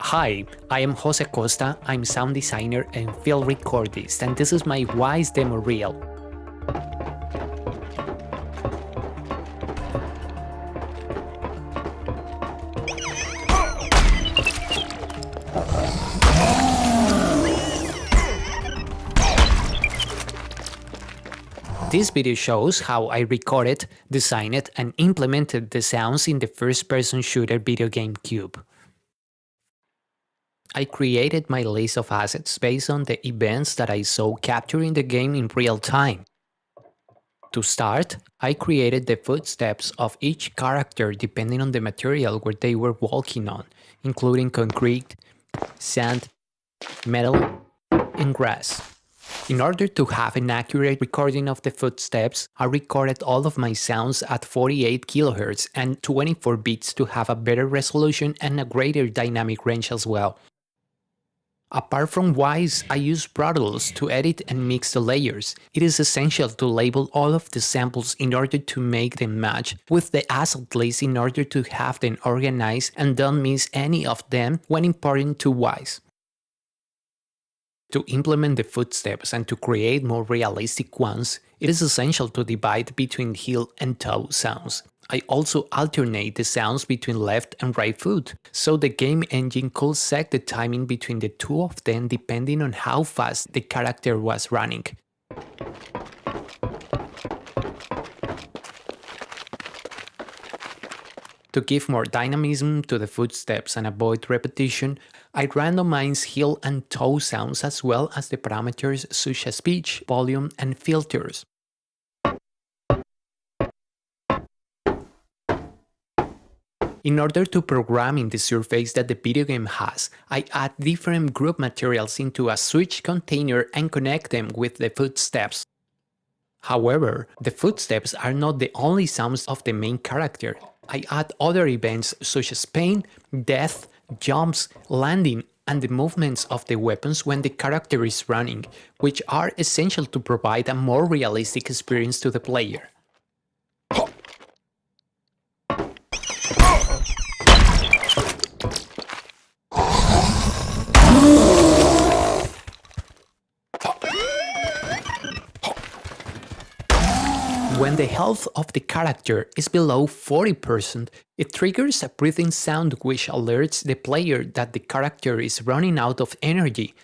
Hi, I am Jose Acosta, I'm sound designer and field recordist, and this is my Wwise demo reel. This video shows how I recorded, designed, and implemented the sounds in the first-person shooter video game Cube. I created my list of assets based on the events that I saw capturing the game in real time. To start, I created the footsteps of each character depending on the material where they were walking on, including concrete, sand, metal, and grass. In order to have an accurate recording of the footsteps, I recorded all of my sounds at 48 kHz and 24 bits to have a better resolution and a greater dynamic range as well. Apart from Wwise, I use Pro Tools to edit and mix the layers. It is essential to label all of the samples in order to make them match with the asset list in order to have them organized and don't miss any of them when importing to Wwise. To implement the footsteps and to create more realistic ones, it is essential to divide between heel and toe sounds. I also alternate the sounds between left and right foot, so the game engine could set the timing between the two of them depending on how fast the character was running. To give more dynamism to the footsteps and avoid repetition, I randomize heel and toe sounds as well as the parameters such as pitch, volume, and filters. In order to program in the surface that the video game has, I add different group materials into a switch container and connect them with the footsteps. However, the footsteps are not the only sounds of the main character. I add other events such as pain, death, jumps, landing, and the movements of the weapons when the character is running, which are essential to provide a more realistic experience to the player. When the health of the character is below 40%, it triggers a breathing sound which alerts the player that the character is running out of energy.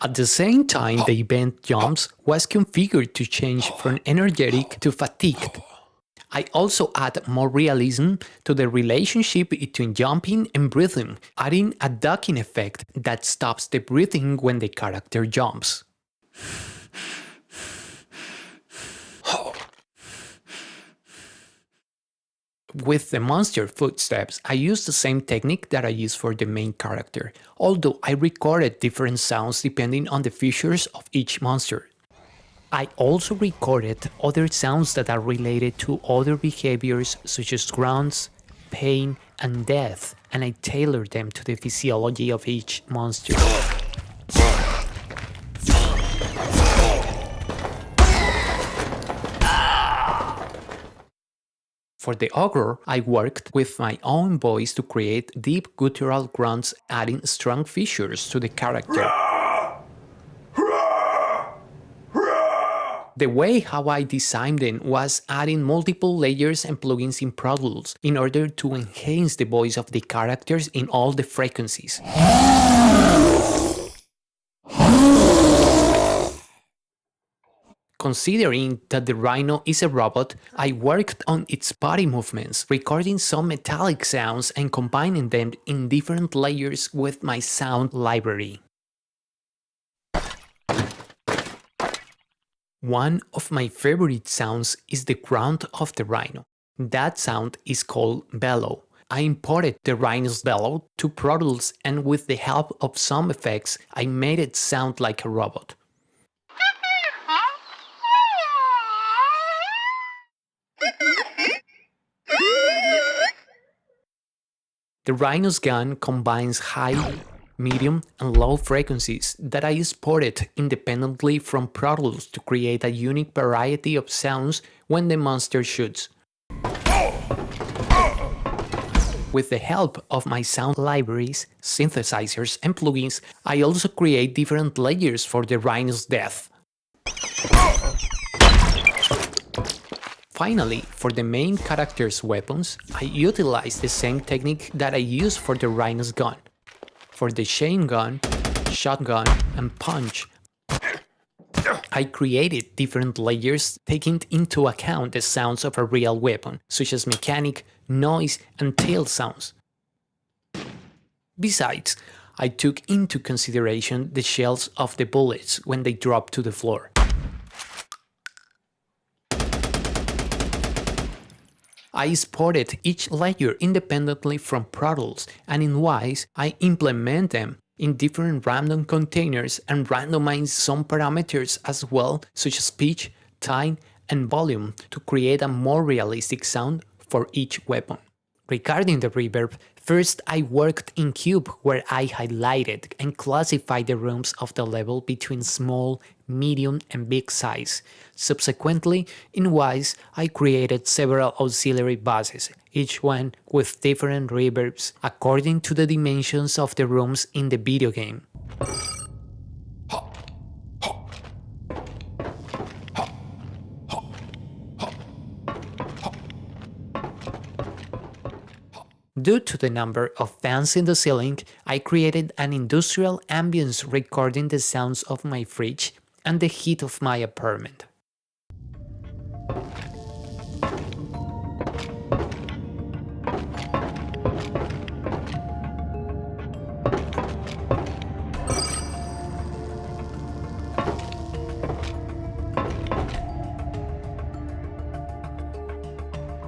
At the same time, the event jumps was configured to change from energetic to fatigued. I also add more realism to the relationship between jumping and breathing, adding a ducking effect that stops the breathing when the character jumps. With the monster footsteps, I use the same technique that I use for the main character, although I recorded different sounds depending on the features of each monster. I also recorded other sounds that are related to other behaviors such as grunts, pain, and death, and I tailored them to the physiology of each monster. For the ogre, I worked with my own voice to create deep guttural grunts, adding strong features to the character. The way how I designed them was adding multiple layers and plugins in Pro Tools in order to enhance the voice of the characters in all the frequencies. Considering that the rhino is a robot, I worked on its body movements, recording some metallic sounds and combining them in different layers with my sound library. One of my favorite sounds is the grunt of the rhino. That sound is called bellow. I imported the rhino's bellow to Pro Tools and with the help of some effects, I made it sound like a robot. The rhino's gun combines high, medium, and low frequencies that I exported independently from Pro Tools to create a unique variety of sounds when the monster shoots. With the help of my sound libraries, synthesizers, and plugins, I also create different layers for the rhino's death. Finally, for the main character's weapons, I utilize the same technique that I use for the rhino's gun. For the chain gun, shotgun, and punch, I created different layers taking into account the sounds of a real weapon, such as mechanic, noise, and tail sounds. Besides, I took into consideration the shells of the bullets when they drop to the floor. I exported each layer independently from Pro Tools, and in Wwise, I implement them in different random containers and randomize some parameters as well, such as pitch, time, and volume, to create a more realistic sound for each weapon. Regarding the reverb, first I worked in Cube, where I highlighted and classified the rooms of the level between small, medium, and big size. Subsequently, in Wwise, I created several auxiliary buses, each one with different reverbs according to the dimensions of the rooms in the video game. Due to the number of fans in the ceiling, I created an industrial ambience recording the sounds of my fridge and the heat of my apartment.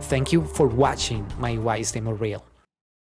Thank you for watching my Wwise demo reel.